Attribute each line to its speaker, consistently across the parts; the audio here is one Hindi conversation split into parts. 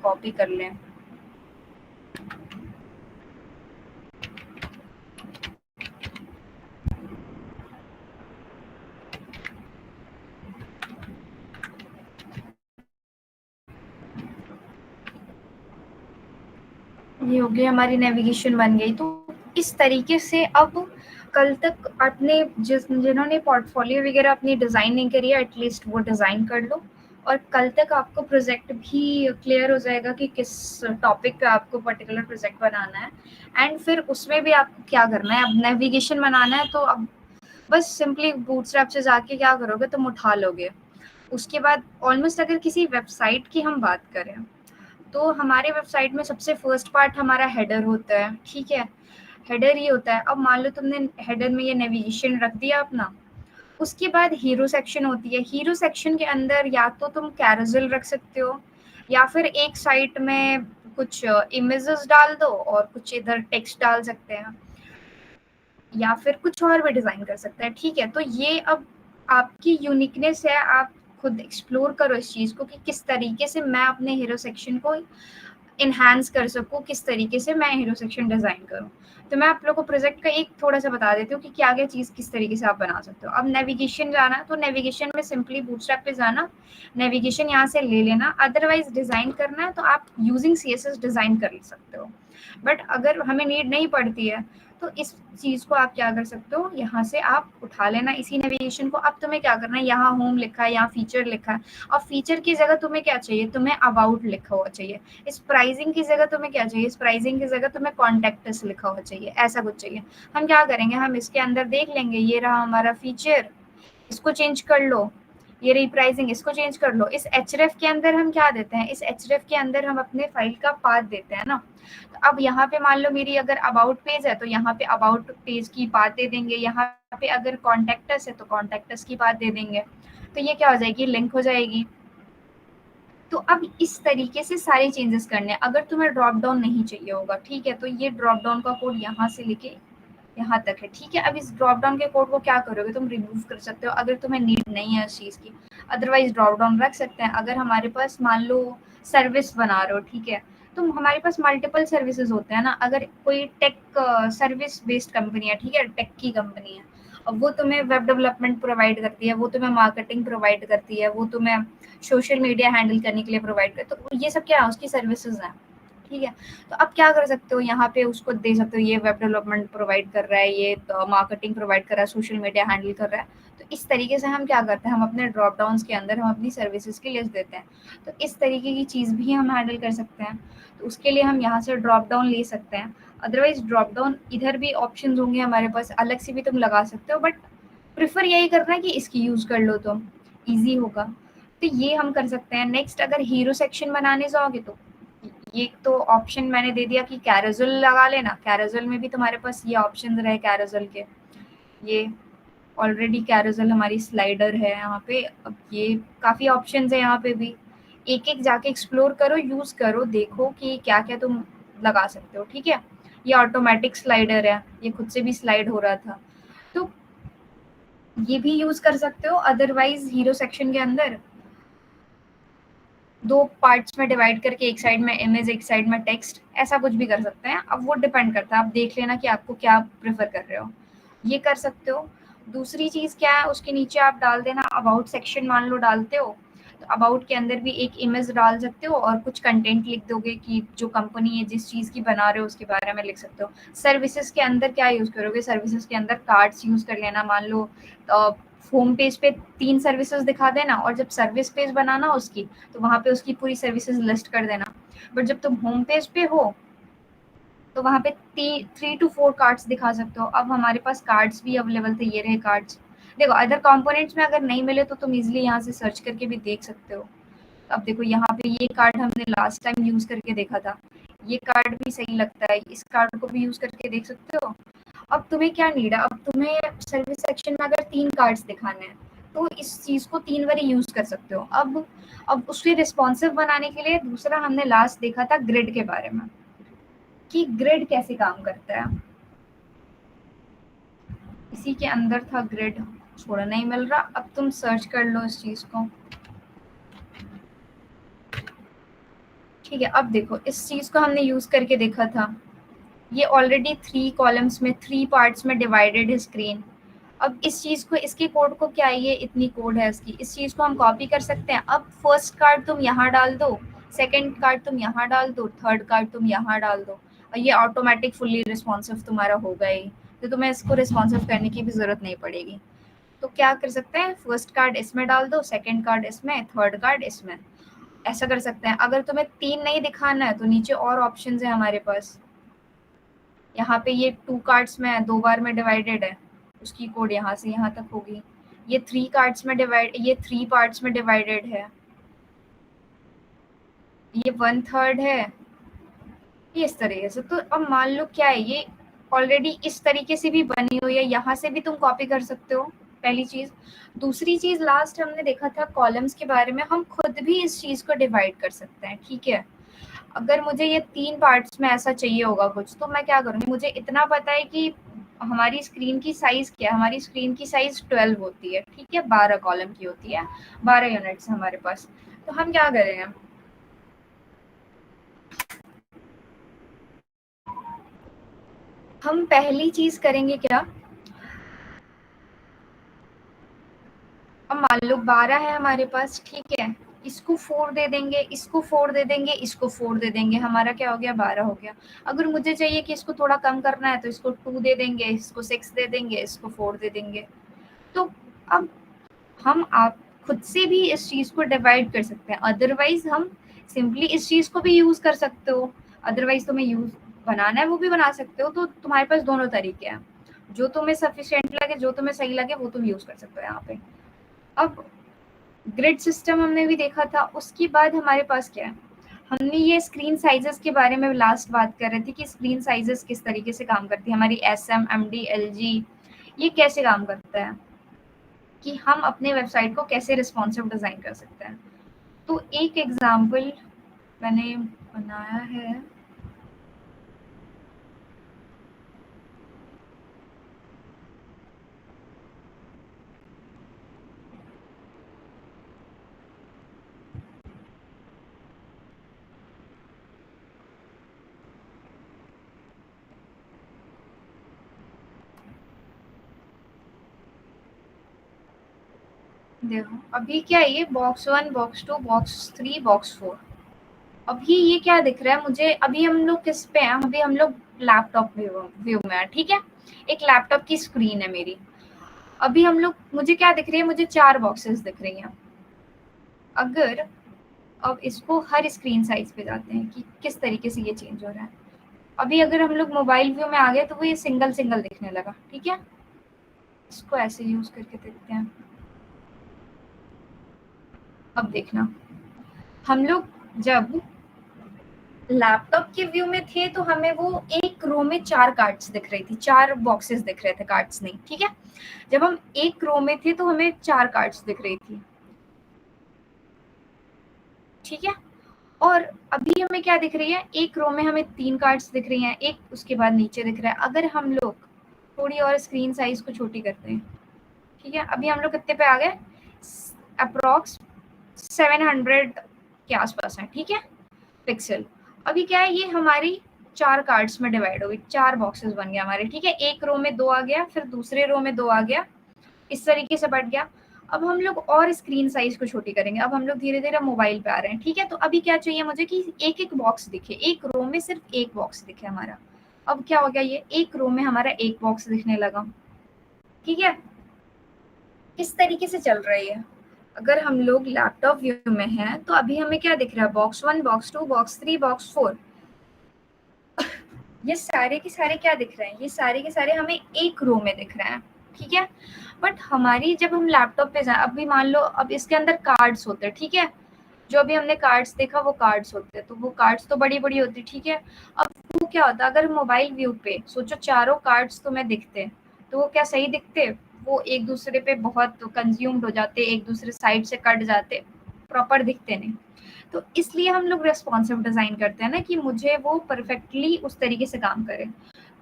Speaker 1: कॉपी कर लें। ये हो गई हमारी नेविगेशन बन गई। तो इस तरीके से अब कल तक आपने जिन्होंने पोर्टफोलियो वगैरह अपनी डिज़ाइन नहीं करी है, एटलीस्ट वो डिज़ाइन कर लो, और कल तक आपको प्रोजेक्ट भी क्लियर हो जाएगा कि किस टॉपिक पे आपको पर्टिकुलर प्रोजेक्ट बनाना है। एंड फिर उसमें भी आपको क्या करना है, अब नेविगेशन बनाना है तो अब बस सिंपली बूटस्ट्रैप से जाके क्या करोगे, तुम उठा लोगे। उसके बाद ऑलमोस्ट अगर किसी वेबसाइट की हम बात करें तो हमारे वेबसाइट में सबसे फर्स्ट पार्ट हमारा हेडर होता है, ठीक है। हेडर ये होता है, अब मान लो तुमने हेडर में ये नेविगेशन रख दिया अपना, उसके बाद हीरो सेक्शन होती है। हीरो सेक्शन के अंदर या तो तुम कैरोसेल रख सकते हो, या फिर एक साइट में कुछ इमेजेस डाल दो और कुछ इधर टेक्स्ट डाल सकते हैं, या फिर कुछ और भी डिजाइन कर सकते हैं, ठीक है। तो ये अब आपकी यूनिकनेस है, आप खुद एक्सप्लोर करो इस चीज को कि किस तरीके से मैं अपने हीरो सेक्शन को इनहांस कर सकूं, किस तरीके से मैं हीरो सेक्शन डिजाइन करूं। तो मैं आप लोगों को प्रोजेक्ट का एक थोड़ा सा बता देती हूँ कि क्या क्या चीज किस तरीके से आप बना सकते हो। अब नेविगेशन जाना है तो नेविगेशन में सिंपली बूटस्ट्रैप पे जाना, नेविगेशन यहाँ से ले लेना। अदरवाइज डिजाइन करना है तो आप यूजिंग सीएसएस डिजाइन कर सकते हो, बट अगर हमें नीड नहीं पड़ती है तो इस चीज को आप क्या कर सकते हो, यहाँ से आप उठा लेना इसी नेविगेशन को। अब तुम्हें क्या करना है, यहाँ होम लिखा है, यहाँ फीचर लिखा है, और फीचर की जगह तुम्हें क्या चाहिए, तुम्हें अबाउट लिखा हुआ चाहिए। इस प्राइसिंग की जगह तुम्हें क्या चाहिए, इस प्राइसिंग की जगह तुम्हें कॉन्टेक्ट अस लिखा हुआ चाहिए, ऐसा कुछ चाहिए। हम क्या करेंगे, हम इसके अंदर देख लेंगे, ये रहा हमारा फीचर, इसको चेंज कर लो, ये रही प्राइसिंग, इसको चेंज कर लो। इस एचरेफ के अंदर हम क्या देते हैं, इस एचरेफ के अंदर हम अपने फाइल का पाथ देते हैं ना। तो अब यहाँ पे मान लो मेरी अगर अबाउट पेज है तो यहाँ पे अबाउट पेज की पाथ दे देंगे, यहाँ पे अगर कॉन्टेक्टस है तो कॉन्टेक्टस की पाथ दे देंगे। तो ये क्या हो जाएगी, लिंक हो जाएगी। तो अब इस तरीके से सारे चेंजेस करने हैं। अगर तुम्हें ड्रॉप डाउन नहीं चाहिए होगा, ठीक है, तो ये ड्रॉप डाउन का कोड यहाँ से लेके यहाँ तक है, ठीक है। अब इस ड्रॉप डाउन के कोड को क्या करोगे, तुम रिमूव कर सकते हो अगर तुम्हें नीड नहीं है इस चीज़ की। अदरवाइज ड्रॉप डाउन रख सकते हैं। अगर हमारे पास मान लो सर्विस बना रहे हो, ठीक है, तो हमारे पास मल्टीपल सर्विसेज होते हैं ना। अगर कोई टेक सर्विस बेस्ड कंपनी है, ठीक है, टेक की कंपनी है, अब वो तुम्हें वेब डेवलपमेंट प्रोवाइड करती है, वो तुम्हें मार्केटिंग प्रोवाइड करती है, वो तुम्हें सोशल मीडिया हैंडल करने के लिए प्रोवाइड करती है, तो ये सब क्या है, उसकी सर्विसेज हैं, ठीक है। तो अब क्या कर सकते हो, यहाँ पे उसको दे सकते हो, ये वेब डेवलपमेंट प्रोवाइड कर रहा है, ये मार्केटिंग प्रोवाइड कर रहा है, सोशल मीडिया हैंडल कर रहा है। तो इस तरीके से हम क्या करते हैं, हम अपने ड्रॉप डाउन्स के अंदर हम अपनी सर्विसेज की लिस्ट देते हैं। तो इस तरीके की चीज़ भी हम हैंडल कर सकते हैं। तो उसके लिए हम यहाँ से ड्रॉप डाउन ले सकते हैं। अदरवाइज ड्रॉप डाउन इधर भी ऑप्शन होंगे हमारे पास, अलग से भी तुम लगा सकते हो, बट प्रेफर यही करना है कि इसकी यूज़ कर लो, तुम ईजी होगा। तो ये हम कर सकते हैं। नेक्स्ट अगर हीरो सेक्शन बनाने जाओगे तो ये तो ऑप्शन मैंने दे दिया कि कैरोसेल लगा लेना। कैरोसेल में भी तुम्हारे पास ये ऑप्शन रहे कैरोसेल के, ये ऑलरेडी कैरोसेल हमारी स्लाइडर है यहाँ पे। अब ये काफ़ी ऑप्शंस है यहाँ पे भी, एक एक जाके एक्सप्लोर करो, यूज़ करो, देखो कि क्या क्या तुम लगा सकते हो, ठीक है। ये ऑटोमेटिक स्लाइडर है, ये खुद से भी स्लाइड हो रहा था, तो ये भी यूज़ कर सकते हो। अदरवाइज हीरो सेक्शन के अंदर दो पार्ट्स में डिवाइड करके, एक साइड में इमेज, एक साइड में टेक्स्ट, ऐसा कुछ भी कर सकते हैं। अब वो डिपेंड करता है, आप देख लेना कि आपको क्या प्रेफर कर रहे हो, ये कर सकते हो। दूसरी चीज़ क्या है, उसके नीचे आप डाल देना अबाउट सेक्शन, मान लो डालते हो तो अबाउट के अंदर भी एक इमेज डाल सकते हो और कुछ कंटेंट लिख दोगे कि जो कंपनी है जिस चीज़ की बना रहे हो उसके बारे में लिख सकते हो। सर्विसेज के अंदर क्या यूज़ करोगे, सर्विसेज के अंदर कार्ड्स यूज़ कर लेना। मान लो होम पेज पे 3 सर्विसेज दिखा देना, और जब सर्विस पेज बनाना उसकी, तो वहाँ पे उसकी पूरी सर्विसेज लिस्ट कर देना। बट जब तुम होम पेज पे हो तो वहाँ पे 3 to 4 कार्ड्स दिखा सकते हो। अब हमारे पास कार्ड्स भी अवेलेबल थे, ये रहे कार्ड्स। देखो अदर कंपोनेंट्स में अगर नहीं मिले तो तुम इजीली यहाँ से सर्च करके भी देख सकते हो। अब देखो यहाँ पे ये कार्ड हमने लास्ट टाइम यूज करके देखा था, ये कार्ड भी सही लगता है, इस कार्ड को भी यूज करके देख सकते हो। अब तुम्हें क्या नीड है, अब तुम्हें सर्विस सेक्शन में अगर 3 कार्ड्स दिखाने हैं तो इस चीज को 3 बार यूज कर सकते हो। अब उसके रिस्पॉन्सिव बनाने के लिए दूसरा हमने लास्ट देखा था ग्रिड के बारे में, कि ग्रिड कैसे काम करता है, इसी के अंदर था ग्रिड। थोड़ा नहीं मिल रहा, अब तुम सर्च कर लो इस चीज को, ठीक है, अब देखो इस चीज को हमने यूज करके देखा था, ये ऑलरेडी 3 कॉलम्स में 3 पार्ट्स में डिवाइडेड है स्क्रीन। अब इस चीज को, इसके कोड को क्या है, ये इतनी कोड है इसकी, इस चीज को हम कॉपी कर सकते हैं। अब फर्स्ट कार्ड तुम यहाँ डाल दो, सेकंड कार्ड तुम यहाँ डाल दो, थर्ड कार्ड तुम यहाँ डाल दो, और ये ऑटोमेटिक फुल्ली रिस्पॉन्सिव तुम्हारा होगा ही, तो तुम्हें इसको रिस्पॉन्सिव करने की भी जरूरत नहीं पड़ेगी। तो क्या कर सकते हैं, फर्स्ट कार्ड इसमें डाल दो, सेकंड कार्ड इसमें, थर्ड कार्ड इसमें, ऐसा कर सकते हैं। अगर तुम्हें 3 नहीं दिखाना है तो नीचे और ऑप्शंस है हमारे पास, यहाँ पे ये 2 कार्ड्स में है, 2 बार में डिवाइडेड है, उसकी कोड यहाँ से यहाँ तक होगी। ये 3 कार्ड्स में डिवाइड, ये 3 पार्ट्स में डिवाइडेड है, ये 1/3 है, ये इस तरीके से। तो अब मान लो क्या है, ये ऑलरेडी इस तरीके से भी बनी हुई है, यहाँ से भी तुम कॉपी कर सकते हो, पहली चीज। दूसरी चीज, लास्ट हमने देखा था कॉलम्स के बारे में, हम खुद भी इस चीज को डिवाइड कर सकते हैं, ठीक है। अगर मुझे ये 3 पार्ट्स में ऐसा चाहिए होगा कुछ, तो मैं क्या करूँगी, मुझे इतना पता है कि हमारी स्क्रीन की साइज क्या है, हमारी स्क्रीन की साइज 12 होती है, ठीक है, 12 कॉलम की होती है, 12 यूनिट्स हमारे पास। तो हम क्या करेंगे, हम पहली चीज करेंगे क्या, अब मान लो 12 है हमारे पास, ठीक है, इसको 4 दे देंगे, इसको 4 दे देंगे, इसको 4 दे देंगे, हमारा क्या हो गया, 12 हो गया। अगर मुझे चाहिए कि इसको थोड़ा कम करना है तो इसको 2 दे देंगे, इसको 6 दे देंगे, इसको 4 दे देंगे। तो अब हम आप खुद से भी इस चीज को डिवाइड कर सकते हैं, अदरवाइज हम सिंपली इस चीज को भी यूज कर सकते हो, अदरवाइज तुम्हें यूज बनाना है वो भी बना सकते हो। तो तुम्हारे पास दोनों तरीके हैं, जो तुम्हें सफिशिएंट लगे, जो तुम्हें सही लगे वो तुम यूज कर सकते हो यहाँ पे। अब ग्रिड सिस्टम हमने भी देखा था, उसके बाद हमारे पास क्या है, हमने ये स्क्रीन साइजेस के बारे में लास्ट बात कर रहे थे कि स्क्रीन साइजेस किस तरीके से काम करती है, हमारी SM, MD, LG, ये कैसे काम करता है, कि हम अपने वेबसाइट को कैसे रिस्पॉन्सिव डिजाइन कर सकते हैं। तो एक एग्जांपल मैंने बनाया है, देखो अभी क्या है, ये बॉक्स 1, बॉक्स 2, बॉक्स 3, बॉक्स 4। अभी ये क्या दिख रहा है मुझे, अभी हम लोग किस पे हैं, अभी हम लोग लैपटॉप व्यू में है, ठीक है, एक लैपटॉप की स्क्रीन है मेरी। अभी हम लोग, मुझे क्या दिख रही है, मुझे 4 बॉक्सेस दिख रही हैं। अगर अब इसको हर स्क्रीन साइज पे जाते हैं कि किस तरीके से ये चेंज हो रहा है। अभी अगर हम लोग मोबाइल व्यू में आ गए तो वो ये सिंगल सिंगल दिखने लगा, ठीक है, इसको ऐसे यूज करके देखते हैं। अब देखना, हम लोग जब लैपटॉप के व्यू में थे तो हमें वो एक रो में 4 कार्ड्स दिख रही थी, 4 बॉक्सेस दिख रहे थे, कार्ड्स नहीं, ठीक है। जब हम एक रो में थे तो हमें 4 कार्ड्स दिख रही थी, ठीक है। और अभी हमें क्या दिख रही है, एक रो में हमें 3 कार्ड्स दिख रही हैं, एक उसके बाद नीचे दिख रहा है। अगर हम लोग थोड़ी और स्क्रीन साइज को छोटी करते हैं, ठीक है, अभी हम लोग कितने पे आ गए, अप्रोक्स 700 के आसपास है, ठीक है, पिक्सल। अभी क्या है, ये हमारी 4 कार्ड्स में डिवाइड हो गई, 4 बॉक्सेस बन गए हमारे, ठीक है, एक रो में 2 आ गया, फिर दूसरे रो में 2 आ गया, इस तरीके से बढ़ गया। अब हम लोग और स्क्रीन साइज को छोटी करेंगे, अब हम लोग धीरे धीरे मोबाइल पे आ रहे हैं, ठीक है। तो अभी क्या चाहिए मुझे कि एक एक बॉक्स दिखे, एक रो में सिर्फ एक बॉक्स दिखे हमारा। अब क्या हो गया, ये एक रो में हमारा एक बॉक्स दिखने लगा, ठीक है, इस तरीके से चल रही है। अगर हम लोग लैपटॉप व्यू में हैं तो अभी हमें क्या दिख रहा है, बॉक्स 1, बॉक्स 2, बॉक्स 3, बॉक्स 4, ये सारे के सारे क्या दिख रहे हैं, ये सारे के सारे हमें एक रो में दिख रहे हैं, ठीक है। बट हमारी जब हम लैपटॉप पे जाए, अभी मान लो अब इसके अंदर कार्ड्स होते हैं, ठीक है, जो अभी हमने कार्ड्स देखा वो कार्ड्स होते हैं, तो वो कार्ड्स तो बड़ी बड़ी होती, ठीक है। अब वो क्या होता है, अगर मोबाइल व्यू पे सोचो चारों कार्ड्स तुम्हें दिखते, तो वो क्या सही दिखते, वो एक दूसरे पे बहुत कंज्यूम्ड हो जाते, एक दूसरे साइड से कट जाते, प्रॉपर दिखते नहीं। तो इसलिए हम लोग रेस्पॉन्सिव डिजाइन करते हैं ना, कि मुझे वो परफेक्टली उस तरीके से काम करे।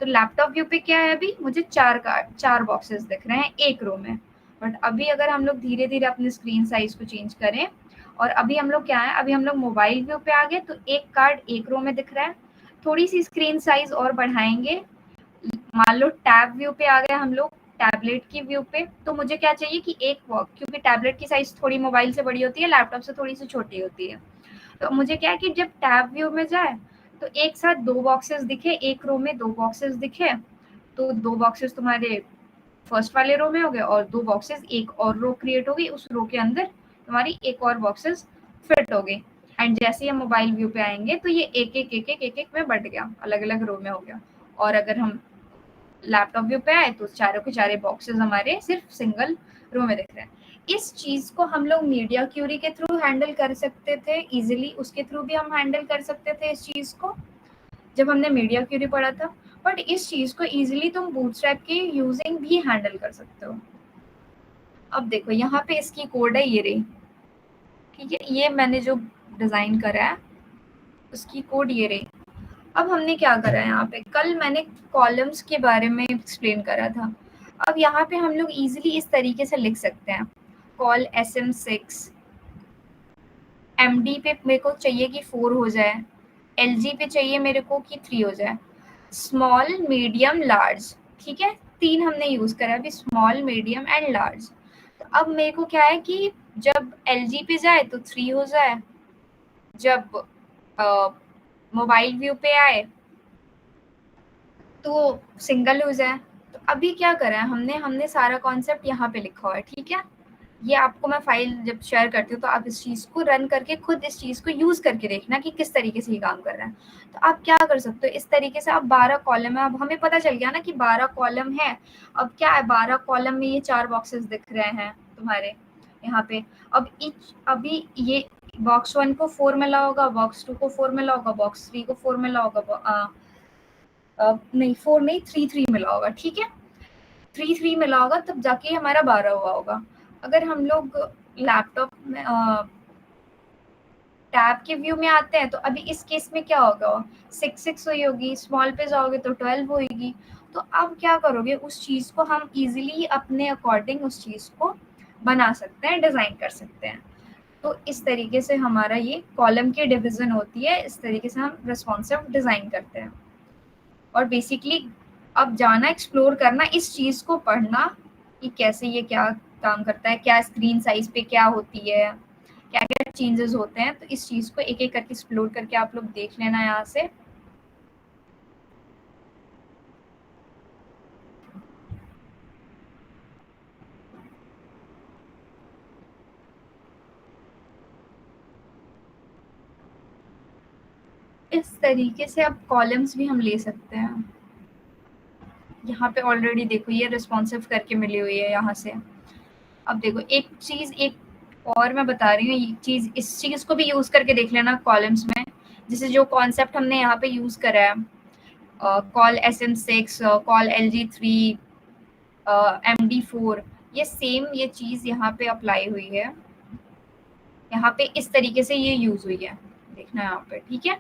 Speaker 1: तो लैपटॉप व्यू पे क्या है, अभी मुझे 4 बॉक्सेस दिख रहे हैं एक रो में। बट अभी अगर हम लोग धीरे धीरे अपने स्क्रीन साइज को चेंज करें और अभी हम लोग क्या है, अभी हम लोग मोबाइल व्यू पे आ गए, तो एक कार्ड एक रो में दिख रहा है। थोड़ी सी स्क्रीन साइज और बढ़ाएंगे, मान लो टैब व्यू पे आ गए हम लोग, टैबलेट की व्यू पे, तो मुझे क्या चाहिए कि एक क्योंकि टैबलेट की साइज थोड़ी मोबाइल से बड़ी होती है, लैपटॉप से थोड़ी सी छोटी होती है, तो मुझे क्या है कि जब टैब व्यू में जाए तो एक साथ दो बॉक्सेस दिखे, एक रो में दो बॉक्सेस दिखे, तो दो बॉक्सेस तुम्हारे फर्स्ट वाले रो में हो गए और दो बॉक्सेस एक और रो क्रिएट हो गई, उस रो के अंदर तुम्हारी एक और बॉक्सेस फिट हो गई। एंड जैसे हम मोबाइल व्यू पे आएंगे तो ये एक एक एक एक एक एक में बट गया, अलग अलग रो में हो गया। और अगर हम लैपटॉप व्यू पे आए तो चारों के चारे बॉक्सेस हमारे सिर्फ सिंगल रो में दिख रहे हैं। इस चीज को हम लोग मीडिया क्यूरी के थ्रू हैंडल कर सकते थे इजिली, उसके थ्रू भी हम हैंडल कर सकते थे इस चीज को जब हमने मीडिया क्यूरी पढ़ा था। बट इस चीज को इजिली तुम बूटस्ट्रैप की यूजिंग भी हैंडल कर सकते हो। अब देखो यहाँ पे इसकी कोड है, ये रही, ठीक है, ये मैंने जो डिजाइन करा है उसकी कोड ये रही। अब हमने क्या करा है, यहाँ पे कल मैंने कॉलम्स के बारे में एक्सप्लेन करा था। अब यहाँ पे हम लोग इजीली इस तरीके से लिख सकते हैं, कॉल SM6, MD पे मेरे को चाहिए कि 4 हो जाए, LG पे चाहिए मेरे को कि 3 हो जाए, स्मॉल मीडियम लार्ज, ठीक है, 3 हमने यूज करा अभी, स्मॉल मीडियम एंड लार्ज। तो अब मेरे को क्या है कि जब LG पे जाए तो 3 हो जाए, जब मोबाइल व्यू पे आए तो सिंगल हो जाए। तो अभी क्या करा है हमने, हमने सारा कॉन्सेप्ट यहाँ पे लिखा हुआ है, ठीक है। ये आपको मैं फाइल जब शेयर करती हूँ तो आप इस चीज को रन करके खुद इस चीज को यूज करके देखना कि किस तरीके से ये काम कर रहा है। तो आप क्या कर सकते हो, इस तरीके से आप 12 कॉलम है, अब हमें पता चल गया ना कि 12 कॉलम है। अब क्या है, 12 कॉलम में ये 4 बॉक्सेस दिख रहे हैं तुम्हारे यहाँ पे। अब अभी ये बॉक्स 1 को 4 मिला होगा, बॉक्स 2 को 4 मिला होगा, बॉक्स 3 को 4 मिला होगा, नहीं 4 नहीं 3 मिला होगा, ठीक है, 3 मिला होगा, तब जाके हमारा 12 हुआ होगा। अगर हम लोग लैपटॉप में टैब के व्यू में आते हैं तो अभी इस केस में क्या होगा, 6 हुई होगी, स्मॉल पे जाओगे तो 12 होगी। तो अब क्या करोगे, उस चीज को हम इजीली अपने अकॉर्डिंग उस चीज को बना सकते हैं, डिजाइन कर सकते हैं। तो इस तरीके से हमारा ये कॉलम की डिवीजन होती है, इस तरीके से हम रिस्पॉन्सिव डिजाइन करते हैं। और बेसिकली अब जाना, एक्सप्लोर करना, इस चीज को पढ़ना कि कैसे ये क्या काम करता है, क्या स्क्रीन साइज पे क्या होती है, क्या क्या चेंजेस होते हैं। तो इस चीज को एक एक करके एक्सप्लोर करके आप लोग देख लेना यहाँ से। इस तरीके से अब कॉलम्स भी हम ले सकते हैं। यहाँ पे ऑलरेडी देखो ये रिस्पॉन्सिव करके मिली हुई है यहाँ से। अब देखो एक चीज, एक और मैं बता रही हूँ, ये चीज, इस चीज को भी यूज करके देख लेना कॉलम्स में। जैसे जो कॉन्सेप्ट हमने यहाँ पे यूज करा है, call SM6, call LG3, MD4, ये सेम ये चीज यहाँ पे अप्लाई हुई है, यहाँ पे इस तरीके से ये यूज हुई है, देखना यहाँ पे, ठीक है।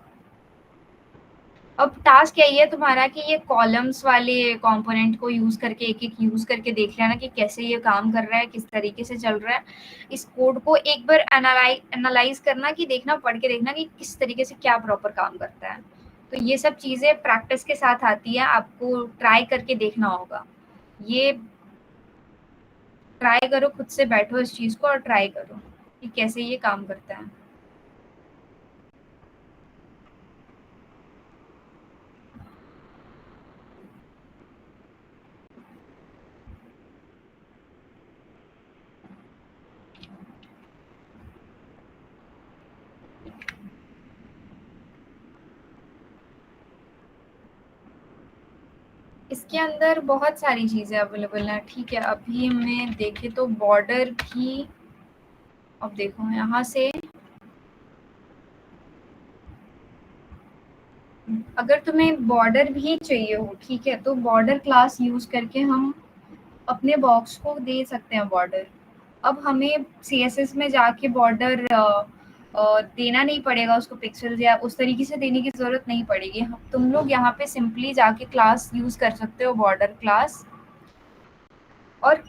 Speaker 1: अब टास्क यही है तुम्हारा कि ये कॉलम्स वाले कंपोनेंट को यूज करके एक एक यूज करके देख लेना कि कैसे ये काम कर रहा है, किस तरीके से चल रहा है। इस कोड को एक बार एनालाइज करना, कि देखना, पढ़ के देखना कि किस तरीके से क्या प्रॉपर काम करता है। तो ये सब चीजें प्रैक्टिस के साथ आती है, आपको ट्राई करके देखना होगा। ये ट्राई करो, खुद से बैठो इस चीज को और ट्राई करो कि कैसे ये काम करता है। इसके अंदर बहुत सारी चीजें अवेलेबल हैं, ठीक है। अभी हमें देखे तो बॉर्डर भी, अब देखो यहाँ से अगर तुम्हें बॉर्डर भी चाहिए हो, ठीक है, तो बॉर्डर क्लास यूज करके हम अपने बॉक्स को दे सकते हैं बॉर्डर। अब हमें CSS में जाके बॉर्डर देना नहीं पड़ेगा उसको, पिक्सेल्स या उस तरीके से देने की जरूरत नहीं पड़ेगी। तुम लोग यहाँ पे सिंपली जाके क्लास यूज कर सकते हो, बॉर्डर क्लास, और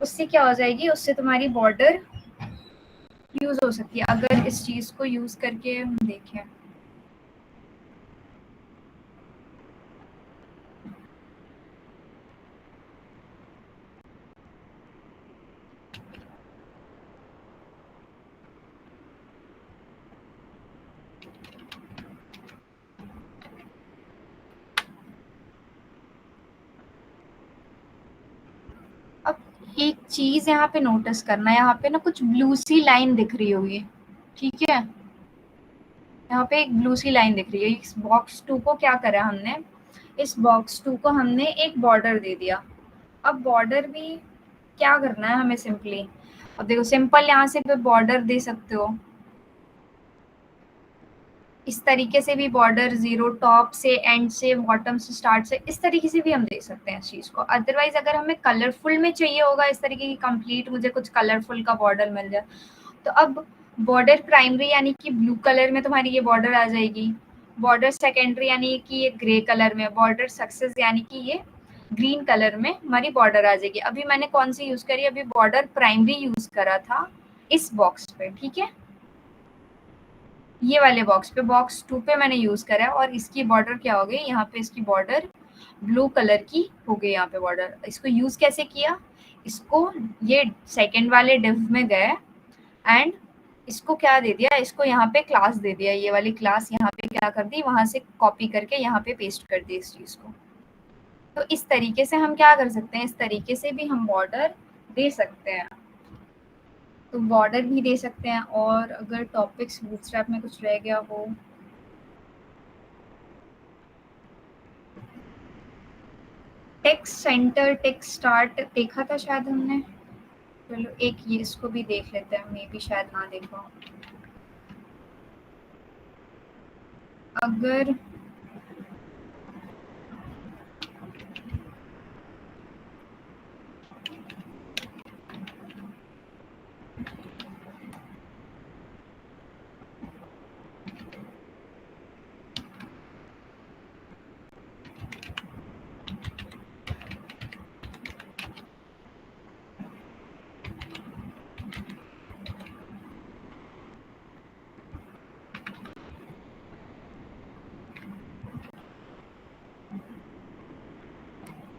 Speaker 1: उससे क्या हो जाएगी, उससे तुम्हारी बॉर्डर यूज हो सकती है अगर इस चीज को यूज करके हम देखें। अब एक चीज यहाँ पे नोटिस करना है, यहाँ पे ना कुछ ब्लू सी लाइन दिख रही होगी, ठीक है। यहाँ पे एक ब्लू सी लाइन दिख रही है। इस बॉक्स 2 को क्या करा हमने, इस बॉक्स 2 को हमने एक बॉर्डर दे दिया। अब बॉर्डर भी क्या करना है हमें, सिंपली अब देखो सिंपल यहाँ से बॉर्डर दे सकते हो, इस तरीके से भी बॉर्डर जीरो टॉप से एंड से बॉटम से स्टार्ट से इस तरीके से भी हम दे सकते हैं इस चीज को। अदरवाइज अगर हमें कलरफुल में चाहिए होगा इस तरीके की कंप्लीट, मुझे कुछ कलरफुल का बॉर्डर मिल जाए, तो अब बॉर्डर प्राइमरी यानी कि ब्लू कलर में तुम्हारी ये बॉर्डर आ जाएगी, बॉर्डर सेकेंडरी यानी कि ये ग्रे कलर में, बॉर्डर सक्सेस यानी कि ये ग्रीन कलर में हमारी बॉर्डर आ जाएगी। अभी मैंने कौन सी यूज करी, अभी बॉर्डर प्राइमरी यूज करा था इस बॉक्स पे, ठीक है, ये वाले बॉक्स पे, बॉक्स 2 पे मैंने यूज करा है। और इसकी बॉर्डर क्या हो गई, यहाँ पे इसकी बॉर्डर ब्लू कलर की हो गई। यहाँ पे बॉर्डर इसको यूज कैसे किया, इसको ये सेकंड वाले डिव में गए एंड इसको क्या दे दिया, इसको यहाँ पे क्लास दे दिया, ये वाली क्लास यहाँ पे क्या कर दी, वहां से कॉपी करके यहाँ पे पेस्ट कर दी इस चीज को। तो इस तरीके से हम क्या कर सकते हैं, इस तरीके से भी हम बॉर्डर दे सकते हैं, तो बॉर्डर भी दे सकते हैं। और अगर टॉपिक्स बूटस्ट्रैप में कुछ रह गया हो, टेक्स्ट सेंटर टेक्स्ट स्टार्ट देखा था शायद हमने, चलो एक ये इसको भी देख लेते हैं, मे भी शायद ना देखा हो। अगर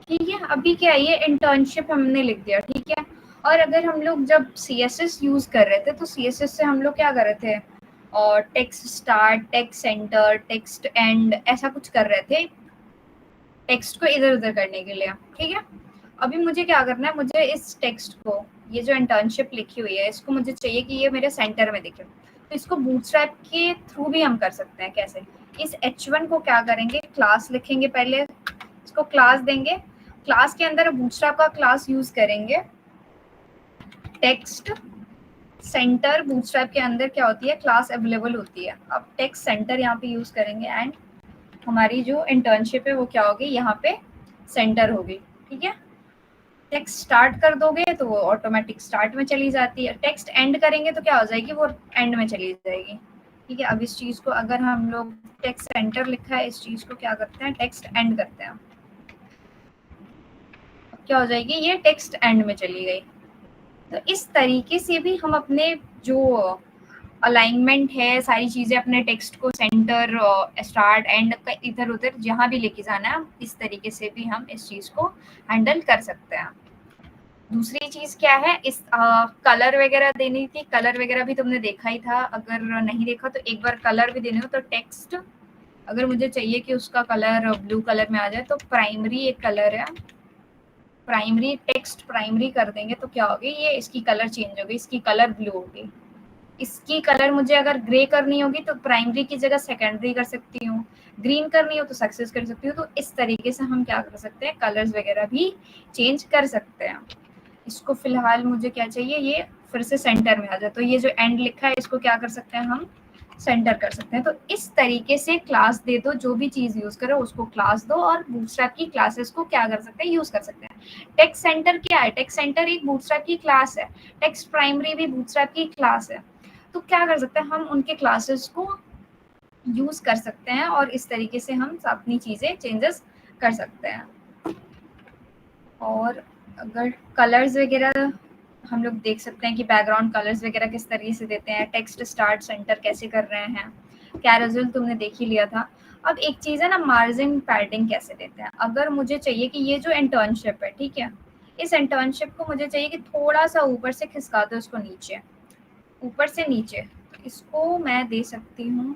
Speaker 1: ठीक है, अभी क्या है, ये इंटर्नशिप हमने लिख दिया, ठीक है। और अगर हम लोग जब CSS यूज कर रहे थे तो CSS से हम लोग क्या कर रहे थे, और text start text centre text and ऐसा कुछ कर रहे थे टेक्स्ट को इधर उधर करने के लिए, ठीक है। अभी मुझे क्या करना है, मुझे इस टेक्स्ट को, ये जो इंटर्नशिप लिखी हुई है इसको मुझे चाहिए कि ये मेरे सेंटर में दिखे, तो इसको बूटस्ट्रैप के थ्रू भी हम कर सकते हैं। कैसे, इस H1 को क्या करेंगे, क्लास लिखेंगे, पहले इसको क्लास देंगे, क्लास के अंदर बूटस्ट्रैप का क्लास यूज करेंगे, टेक्स्ट सेंटर बूटस्ट्रैप के अंदर क्या होती है, क्लास अवेलेबल होती है। अब टेक्स्ट सेंटर यहाँ पे यूज करेंगे एंड हमारी जो इंटर्नशिप है वो क्या होगी, यहाँ पे सेंटर होगी, ठीक है। टेक्स्ट स्टार्ट कर दोगे तो वो ऑटोमेटिक स्टार्ट में चली जाती है, टेक्स्ट एंड करेंगे तो क्या हो जाएगी, वो एंड में चली जाएगी, ठीक है। अब इस चीज को अगर हम लोग टेक्स्ट सेंटर लिखा है, इस चीज को क्या करते हैं, टेक्स्ट एंड करते हैं, क्या हो जाएगी, ये टेक्स्ट एंड में चली गई। तो इस तरीके से भी हम अपने जो अलाइनमेंट है, सारी चीजें अपने टेक्स्ट को सेंटर स्टार्ट एंड इधर उधर जहां भी लेके जाना है, इस तरीके से भी हम इस चीज को हैंडल कर सकते हैं। दूसरी चीज क्या है, इस कलर वगैरह देनी थी, कलर वगैरह भी तुमने देखा ही था, अगर नहीं देखा तो एक बार कलर भी देने हो। तो टेक्स्ट अगर मुझे चाहिए कि उसका कलर ब्लू कलर में आ जाए, तो प्राइमरी एक कलर है, प्राइमरी टेक्स्ट प्राइमरी कर देंगे तो क्या होगी, ये इसकी कलर चेंज होगी, इसकी कलर ब्लू होगी। इसकी कलर मुझे अगर ग्रे करनी होगी तो प्राइमरी की जगह सेकेंडरी कर सकती हूँ, ग्रीन करनी हो तो सक्सेस कर सकती हूँ। तो इस तरीके से हम क्या कर सकते हैं, कलर्स वगैरह भी चेंज कर सकते हैं। इसको फिलहाल मुझे क्या चाहिए, ये फिर से सेंटर में आ जाए, तो ये जो एंड लिखा है इसको क्या कर सकते हैं, हम सेंटर कर सकते हैं। तो इस तरीके से क्लास दे दो, जो भी चीज यूज करो उसको क्लास दो, और बूटस्ट्रैप की क्लासेस को क्या कर सकते हैं, यूज कर सकते हैं। टेक्स्ट सेंटर क्या है, टेक्स्ट सेंटर एक बूटस्ट्रैप की क्लास है, टेक्स्ट प्राइमरी भी बूटस्ट्रैप की क्लास है। तो क्या कर सकते हैं, हम उनके क्लासेस को यूज कर सकते हैं और इस तरीके से हम अपनी चीजें चेंजेस कर सकते हैं। और अगर कलर्स वगैरह, हम लोग देख सकते हैं कि बैकग्राउंड कलर्स वगैरह किस तरीके से देते हैं, टेक्स्ट स्टार्ट सेंटर कैसे कर रहे हैं, कैरोसेल तुमने देख ही लिया था। अब एक चीज़ है ना, मार्जिन पैडिंग कैसे देते हैं। अगर मुझे चाहिए कि ये जो इंटर्नशिप है, ठीक है, इस इंटर्नशिप को मुझे चाहिए कि थोड़ा सा ऊपर से खिसका दो इसको नीचे, ऊपर से नीचे, तो इसको मैं दे सकती हूँ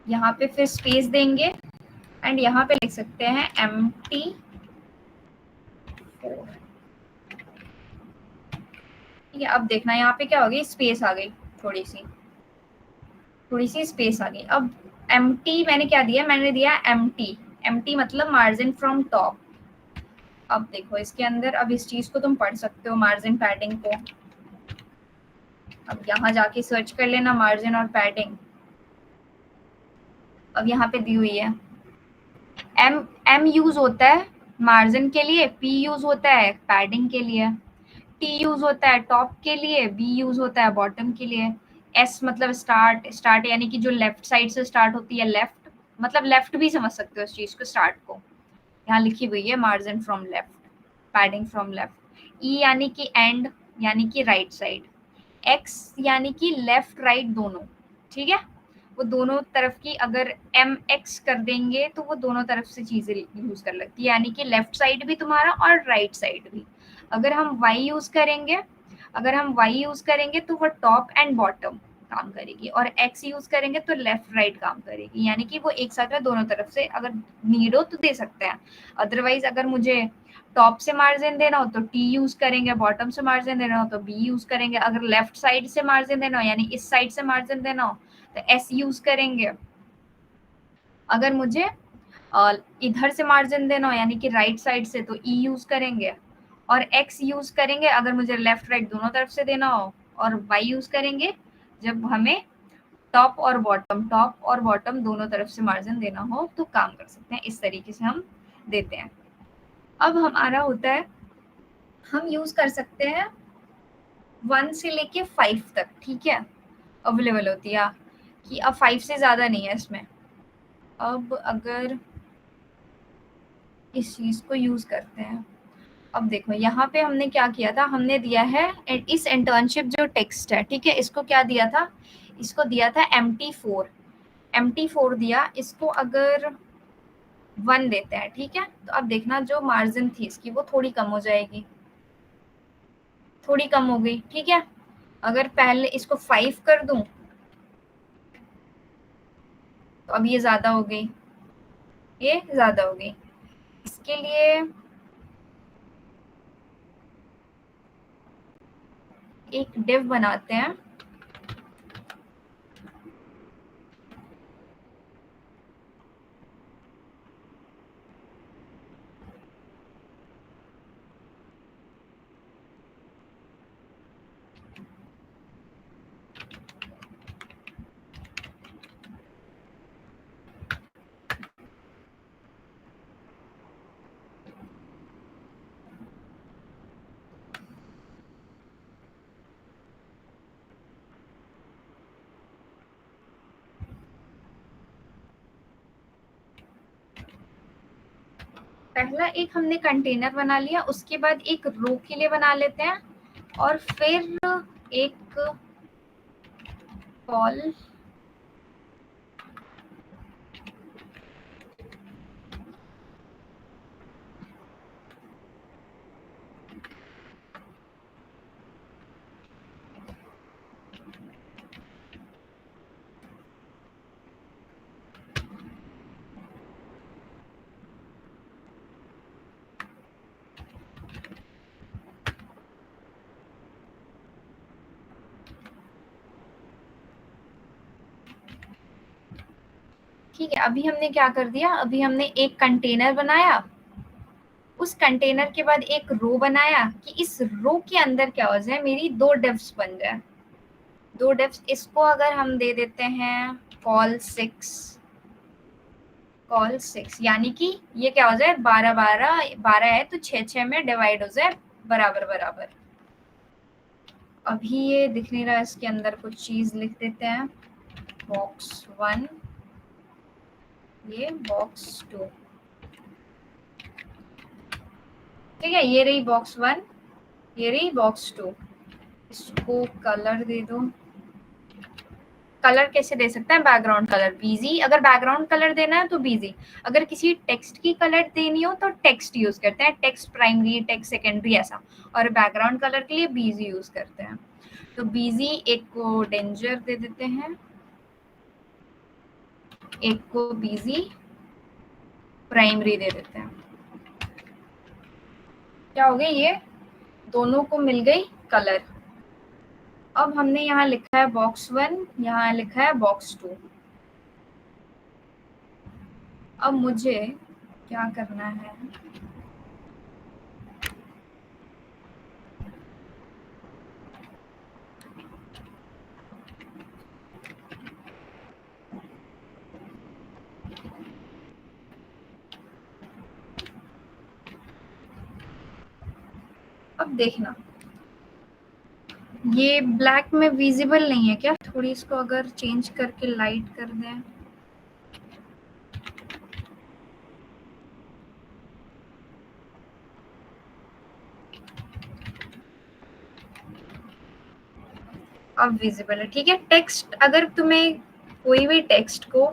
Speaker 1: यहाँ पे, फिर स्पेस देंगे एंड यहाँ पे लिख सकते हैं empty 4। ठीक है, अब देखना यहाँ पे क्या हो गई, स्पेस आ गई, थोड़ी सी स्पेस आ गई। अब empty मैंने क्या दिया, मैंने दिया empty मतलब मार्जिन फ्रॉम टॉप। अब देखो इसके अंदर, अब इस चीज को तुम पढ़ सकते हो, मार्जिन पैडिंग को। अब यहाँ जाके सर्च कर लेना मार्जिन और पैडिंग। अब यहाँ पे दी हुई है, एम यूज होता है मार्जिन के लिए, पी यूज होता है पैडिंग के लिए, टी यूज होता है टॉप के लिए, बी यूज होता है बॉटम के लिए, एस मतलब स्टार्ट यानी कि जो लेफ्ट साइड से स्टार्ट होती है, लेफ्ट मतलब लेफ्ट भी समझ सकते हो इस चीज को, स्टार्ट को। यहाँ लिखी हुई है margin from left, padding from left. E यानी कि एंड, यानी कि राइट साइड। एक्स यानी कि लेफ्ट राइट दोनों, ठीक है, वो दोनों तरफ की अगर एम एक्स कर देंगे तो वो दोनों तरफ से चीजें यूज कर लगती है, यानी कि लेफ्ट साइड भी तुम्हारा और राइट साइड भी। अगर हम वाई यूज करेंगे, तो वो टॉप एंड बॉटम काम करेगी, और एक्स यूज करेंगे तो लेफ्ट राइट काम करेगी, यानी कि वो एक साथ में दोनों तरफ से अगर नीड हो तो दे सकते हैं। अदरवाइज अगर मुझे टॉप से मार्जिन देना हो तो टी यूज करेंगे, बॉटम से मार्जिन देना हो तो बी यूज करेंगे, अगर लेफ्ट साइड से मार्जिन देना हो यानी इस साइड से मार्जिन देना हो तो एस यूज करेंगे, अगर मुझे इधर से मार्जिन देना हो यानी कि राइट साइड से तो ई यूज करेंगे, और एक्स यूज करेंगे अगर मुझे लेफ्ट राइट दोनों तरफ से देना हो, और वाई यूज करेंगे जब हमें टॉप और बॉटम दोनों तरफ से मार्जिन देना हो तो काम कर सकते हैं। इस तरीके से हम देते हैं। अब हमारा होता है, हम यूज कर सकते हैं 1 से लेके 5 तक, ठीक है, अवेलेबल होती है, कि अब 5 से ज्यादा नहीं है इसमें। अब अगर इस चीज को यूज करते हैं, अब देखो यहाँ पे हमने क्या किया था, हमने दिया है इस इंटर्नशिप जो टेक्स्ट है, ठीक है, इसको क्या दिया था, इसको दिया था empty 4 दिया, इसको अगर 1 देते हैं, ठीक है, तो अब देखना जो मार्जिन थी इसकी वो थोड़ी कम हो जाएगी, थोड़ी कम हो गई, ठीक है। अगर पहले इसको 5 कर दूं तो अब ये ज्यादा हो गई, ये ज्यादा हो गई। इसके लिए एक डिव बनाते हैं, पहला एक हमने कंटेनर बना लिया, उसके बाद एक रो के लिए बना लेते हैं, और फिर एक कॉल, ठीक है। अभी हमने क्या कर दिया, अभी हमने एक कंटेनर बनाया, उस कंटेनर के बाद एक रो बनाया कि इस रो के अंदर क्या हो जाए, मेरी 2 डिव्स बन जाए, 2 डिव्स। इसको अगर हम दे देते हैं कॉल 6 यानी कि ये क्या हो जाए, 12 है तो 6 में डिवाइड हो जाए बराबर बराबर। अभी ये दिख नहीं रहा, इसके अंदर कुछ चीज लिख देते हैं, box 1, ये box 2, ठीक है, ये रही बॉक्स 1, ये रही बॉक्स 2। इसको कलर दे दो। कलर कैसे दे सकते हैं? बैकग्राउंड कलर बीजी, अगर बैकग्राउंड कलर देना है तो बीजी, अगर किसी टेक्स्ट की कलर देनी हो तो टेक्स्ट यूज करते हैं, टेक्स्ट प्राइमरी, टेक्स्ट सेकेंडरी ऐसा, और बैकग्राउंड कलर के लिए बीजी यूज करते हैं। तो बीजी एक को डेंजर दे देते हैं, एक को बीजी प्राइमरी दे देते हैं। क्या हो गया? ये दोनों को मिल गई कलर। अब हमने यहाँ लिखा है बॉक्स 1, यहाँ लिखा है बॉक्स 2। अब मुझे क्या करना है, अब देखना ये ब्लैक में विजिबल नहीं है क्या? थोड़ी इसको अगर चेंज करके लाइट कर दें, अब विजिबल है। ठीक है, टेक्स्ट अगर तुम्हें कोई भी टेक्स्ट को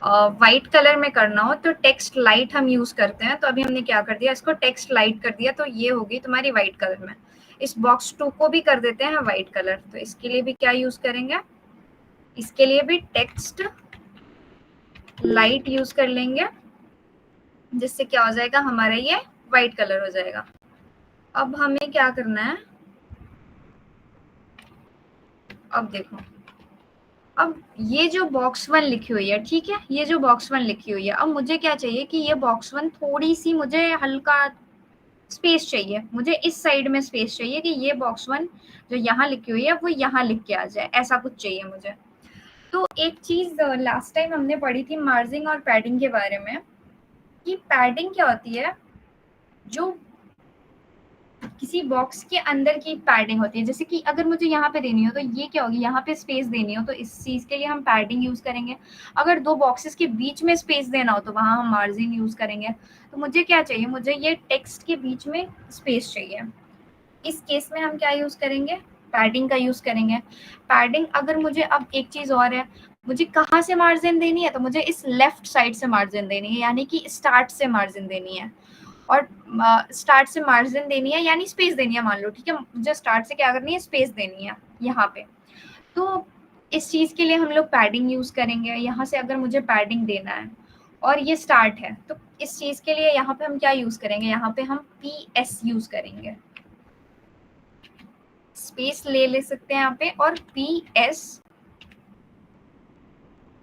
Speaker 1: वाइट कलर में करना हो तो टेक्स्ट लाइट हम यूज करते हैं। तो अभी हमने क्या कर दिया, इसको टेक्स्ट लाइट कर दिया, तो ये होगी तुम्हारी वाइट कलर में। इस बॉक्स 2 को भी कर देते हैं वाइट कलर, तो इसके लिए भी क्या यूज करेंगे, इसके लिए भी टेक्स्ट लाइट यूज कर लेंगे, जिससे क्या हो जाएगा, हमारा ये वाइट कलर हो जाएगा। अब हमें क्या करना है, अब देखो, अब ये जो बॉक्स 1 लिखी हुई है, ठीक है, ये जो बॉक्स 1 लिखी हुई है, अब मुझे क्या चाहिए कि ये बॉक्स 1 थोड़ी सी मुझे हल्का स्पेस चाहिए, मुझे इस साइड में स्पेस चाहिए कि ये बॉक्स 1 जो यहाँ लिखी हुई है वो यहाँ लिख के आ जाए, ऐसा कुछ चाहिए मुझे। तो एक चीज लास्ट टाइम हमने पढ़ी थी मार्जिंग और पैडिंग के बारे में, कि पैडिंग क्या होती है, जो किसी बॉक्स के अंदर की पैडिंग होती है। जैसे कि अगर मुझे यहाँ पे देनी हो तो ये क्या होगी, यहाँ पे स्पेस देनी हो तो इस चीज के लिए हम पैडिंग यूज करेंगे। अगर दो बॉक्सेस के बीच में स्पेस देना हो तो वहां हम मार्जिन यूज करेंगे। तो मुझे क्या चाहिए, मुझे ये टेक्स्ट के बीच में स्पेस चाहिए। इस केस में हम क्या यूज करेंगे, पैडिंग का यूज करेंगे। पैडिंग अगर मुझे, अब एक चीज और है, मुझे कहाँ से मार्जिन देनी है, तो मुझे इस लेफ्ट साइड से मार्जिन देनी है, यानी कि स्टार्ट से मार्जिन देनी है। और स्टार्ट से मार्जिन देनी है यानी स्पेस देनी है, मान लो, ठीक है, मुझे स्टार्ट से क्या करनी है, स्पेस देनी है यहाँ पे। तो इस चीज के लिए हम लोग पैडिंग यूज करेंगे। यहाँ से अगर मुझे पैडिंग देना है और ये स्टार्ट है, तो इस चीज के लिए यहाँ पे हम क्या यूज करेंगे, यहाँ पे हम PS यूज करेंगे, स्पेस ले सकते हैं यहाँ पे, और PS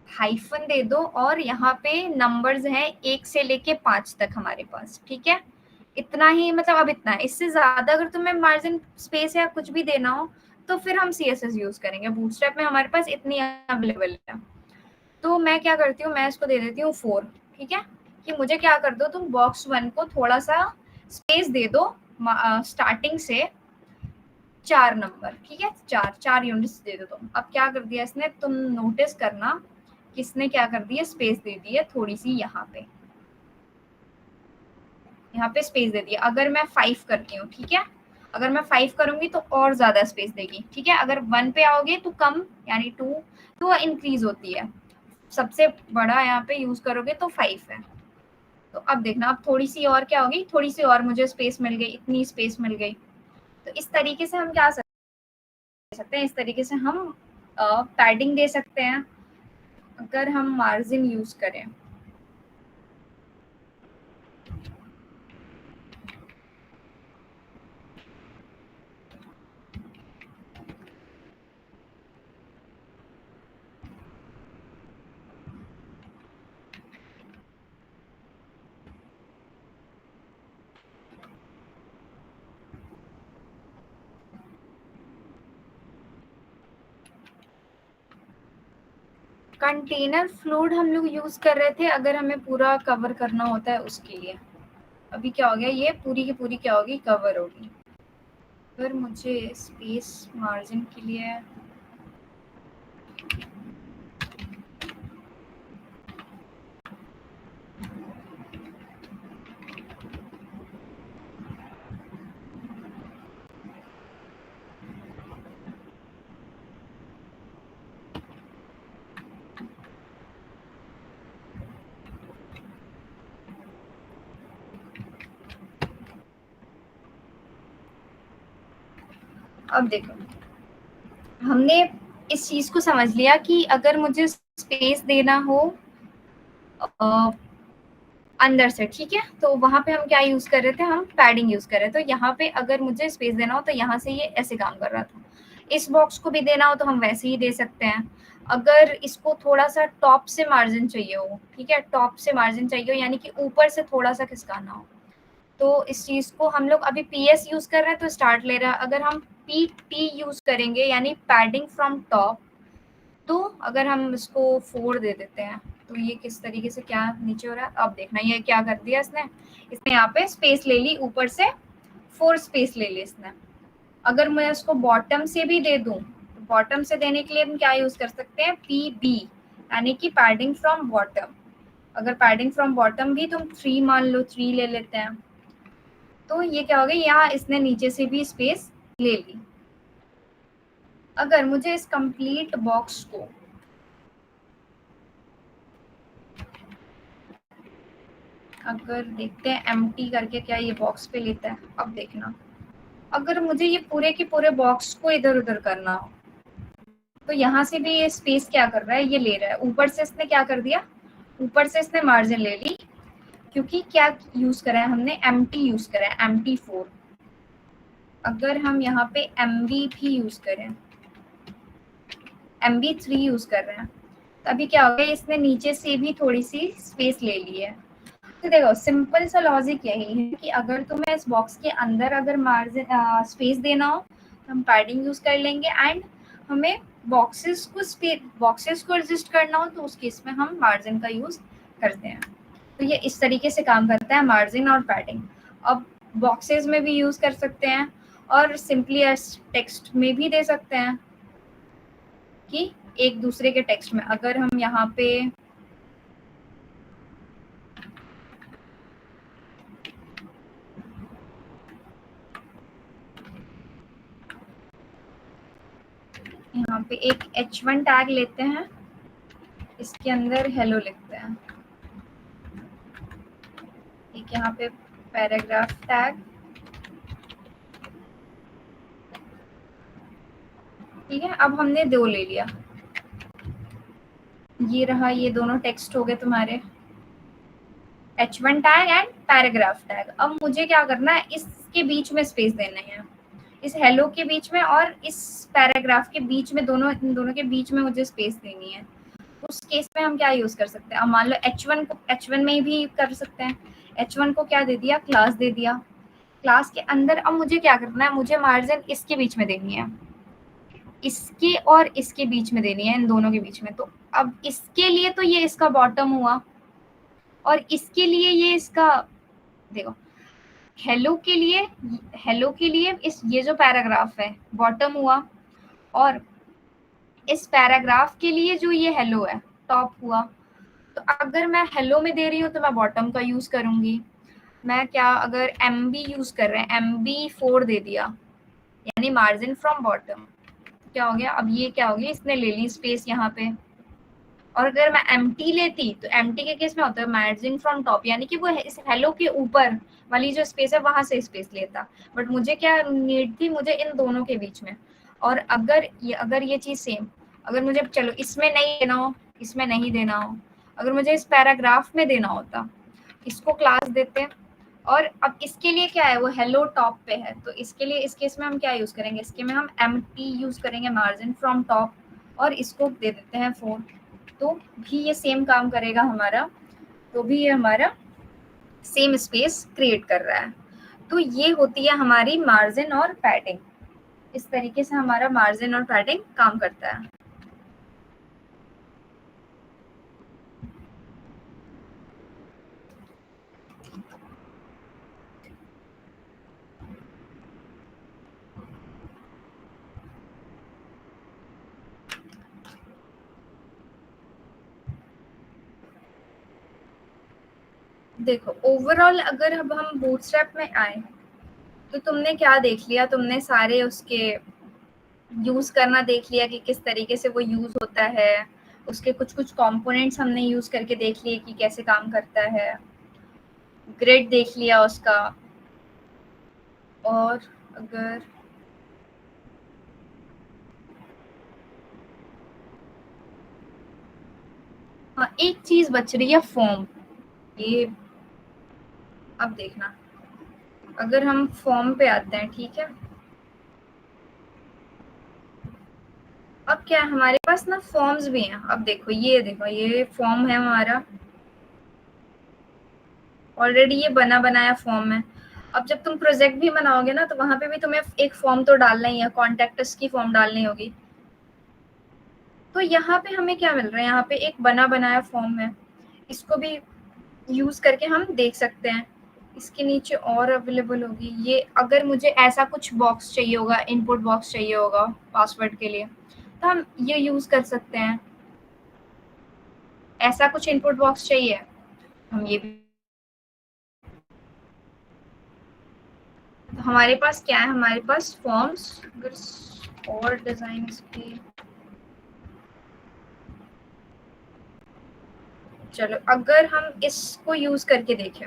Speaker 1: हाइफन दे दो, और यहाँ पे नंबर्स हैं 1 से लेके 5 तक हमारे पास, ठीक है, इतना ही, मतलब अब इतना है। इससे ज्यादा अगर तुम्हें मार्जिन स्पेस या कुछ भी देना हो तो फिर हम CSS यूज करेंगे। बूटस्ट्रैप में हमारे पास इतनी अवेलेबल है। तो मैं क्या करती हूँ, मैं इसको दे देती हूँ 4, ठीक है, कि मुझे क्या कर दो, तुम बॉक्स 1 को थोड़ा सा स्पेस दे दो, स्टार्टिंग से 4 नंबर, ठीक है, 4 यूनिट्स दे दो तुम। अब क्या कर दिया इसने, तुम नोटिस करना, किसने क्या कर दिया, स्पेस दे दी है थोड़ी सी यहाँ पे, यहाँ पे स्पेस दे दिया। अगर मैं 5 करती हूँ, ठीक है, अगर मैं 5 करूंगी तो और ज्यादा स्पेस देगी, ठीक है, अगर 1 पे आओगे तो कम, यानी 2, तो इंक्रीज होती है। सबसे बड़ा यहाँ पे यूज करोगे तो 5 है। तो अब देखना, अब थोड़ी सी और क्या होगी, थोड़ी सी और मुझे स्पेस मिल गई, इतनी स्पेस मिल गई। तो इस तरीके से हम क्या सकते हैं, इस तरीके से हम पैडिंग दे सकते हैं अगर हम मार्जिन यूज करें। कंटेनर फ्लूइड हम लोग यूज कर रहे थे अगर हमें पूरा कवर करना होता है उसके लिए। अभी क्या हो गया, ये पूरी की पूरी क्या होगी, कवर होगी। अगर मुझे स्पेस मार्जिन के लिए, अब देखो, हमने इस चीज को समझ लिया कि अगर मुझे स्पेस देना हो अंदर से, ठीक है, तो वहां पे हम क्या यूज कर रहे थे, हम पैडिंग यूज कर रहे थे। तो यहाँ पे अगर मुझे स्पेस देना हो तो यहाँ से ये ऐसे काम कर रहा था। इस बॉक्स को भी देना हो तो हम वैसे ही दे सकते हैं। अगर इसको थोड़ा सा टॉप से मार्जिन चाहिए हो, ठीक है, टॉप से मार्जिन चाहिए हो यानी कि ऊपर से थोड़ा सा खिसकाना हो, तो इस चीज को हम लोग अभी पीएस यूज कर रहे हैं तो स्टार्ट ले रहा है। अगर हम पी टी यूज करेंगे यानी पैडिंग फ्रॉम टॉप, तो अगर हम इसको 4 दे देते हैं तो ये किस तरीके से क्या नीचे हो रहा है, अब देखना ये क्या कर दिया इसने। इसने यहाँ पे स्पेस ले ली, ऊपर से 4 स्पेस ले ली इसने। अगर मैं इसको बॉटम से भी दे दूं, तो बॉटम से देने के लिए हम क्या यूज कर सकते हैं, पी बी, यानी कि पैडिंग फ्रॉम बॉटम। अगर पैडिंग फ्रॉम बॉटम भी तुम 3 मान लो, 3 ले लेते हैं, तो ये क्या हो गया, यहाँ इसने नीचे से भी स्पेस ले ली। अगर मुझे इस कंप्लीट बॉक्स को अगर देखते हैं एम्प्टी करके क्या ये बॉक्स पे लेता है, अब देखना, अगर मुझे ये पूरे के पूरे बॉक्स को इधर उधर करना हो तो यहाँ से भी ये स्पेस क्या कर रहा है, ये ले रहा है। ऊपर से इसने क्या कर दिया, ऊपर से इसने मार्जिन ले ली, क्योंकि क्या यूज करा है हमने, एम्प्टी यूज करा है, एम्प्टी 4। अगर हम यहाँ पे एमबी भी यूज करें, एमबी 3 यूज कर रहे हैं, तो अभी क्या हो गया, इसने नीचे से भी थोड़ी सी स्पेस ले ली है। तो देखो सिंपल सा लॉजिक यही है कि अगर तुम्हें इस बॉक्स के अंदर अगर मार्जिन स्पेस देना हो तो हम पैडिंग यूज कर लेंगे, एंड हमें बॉक्सेस को एडजस्ट करना हो तो उस केस में हम मार्जिन का यूज करते हैं। तो ये इस तरीके से काम करता है मार्जिन और पैडिंग। अब बॉक्सेस में भी यूज कर सकते हैं और सिंपली टेक्स्ट में भी दे सकते हैं कि एक दूसरे के टेक्स्ट में अगर हम यहाँ पे एक h1 टैग लेते हैं, इसके अंदर हेलो लिखते हैं, एक यहाँ पे पैराग्राफ टैग, ठीक है। अब हमने 2 ले लिया, ये रहा, ये दोनों टेक्स्ट हो गए तुम्हारे, h1 tag and paragraph tag. अब मुझे क्या करना है, इसके बीच में स्पेस देना है, इस हेलो के बीच में और इस पैराग्राफ के बीच में, इन दोनों के बीच में मुझे स्पेस देनी है। उस केस में हम क्या यूज कर सकते हैं, अब मान लो h1 में भी कर सकते हैं। h1 को क्या दे दिया, क्लास दे दिया, क्लास के अंदर अब मुझे क्या करना है, मुझे मार्जिन इसके बीच में देनी है, इसके और इसके बीच में देनी है, इन दोनों के बीच में। तो अब इसके लिए तो ये इसका बॉटम हुआ और इसके लिए ये इसका, देखो हेलो के लिए इस ये जो पैराग्राफ है बॉटम हुआ, और इस पैराग्राफ के लिए जो ये हेलो है टॉप हुआ। तो अगर मैं हेलो में दे रही हूँ तो मैं बॉटम का यूज करूंगी। मैं क्या, अगर एम बी यूज कर रहे हैं, MB4 दे दिया यानी मार्जिन फ्रॉम बॉटम, क्या हो गया, अब ये क्या हो गया, इसने ले ली स्पेस यहाँ पे। और अगर मैं एम्प्टी लेती तो एम्प्टी के केस में होता है मार्जिन फ्रॉम टॉप, यानी कि वो इस हेलो के ऊपर वाली जो स्पेस है वहां से स्पेस लेता। बट मुझे क्या नीड थी, मुझे इन दोनों के बीच में। और अगर ये चीज सेम, अगर मुझे चलो इसमें नहीं देना हो, इसमें नहीं देना हो, अगर मुझे इस पैराग्राफ में देना होता, इसको क्लास देते। और अब इसके लिए क्या है, वो हेलो टॉप पे है, तो इसके लिए इस केस में हम क्या यूज करेंगे, इसके में हम एम्प्टी यूज करेंगे, मार्जिन फ्रॉम टॉप, और इसको दे देते हैं 4। तो भी ये सेम काम करेगा हमारा, तो भी ये हमारा सेम स्पेस क्रिएट कर रहा है। तो ये होती है हमारी मार्जिन और पैडिंग। इस तरीके से हमारा मार्जिन और पैडिंग काम करता है। देखो ओवरऑल अगर अब हम बूटस्ट्रैप में आए तो तुमने क्या देख लिया, तुमने सारे उसके यूज करना देख लिया कि किस तरीके से वो यूज होता है। उसके कुछ कुछ कंपोनेंट्स हमने यूज करके देख लिए कि कैसे काम करता है। ग्रिड देख लिया उसका। और अगर हाँ, एक चीज बच रही है, फॉर्म। ये अब देखना, अगर हम फॉर्म पे आते हैं, ठीक है, अब क्या है, हमारे पास ना फॉर्म्स भी हैं। अब देखो, ये देखो, ये फॉर्म है हमारा, ऑलरेडी ये बना बनाया फॉर्म है। अब जब तुम प्रोजेक्ट भी बनाओगे ना, तो वहां पे भी तुम्हें एक फॉर्म तो डालना ही है, कॉन्टेक्ट की फॉर्म डालनी होगी। तो यहाँ पे हमें क्या मिल रहा है, यहाँ पे एक बना बनाया फॉर्म है, इसको भी यूज करके हम देख सकते हैं। इसके नीचे और अवेलेबल होगी ये, अगर मुझे ऐसा कुछ बॉक्स चाहिए होगा, इनपुट बॉक्स चाहिए होगा पासवर्ड के लिए, तो हम ये यूज कर सकते हैं। ऐसा कुछ इनपुट बॉक्स चाहिए, हम ये भी, तो हमारे पास क्या है, हमारे पास फॉर्म्स और डिजाइन की। चलो, अगर हम इसको यूज करके देखें,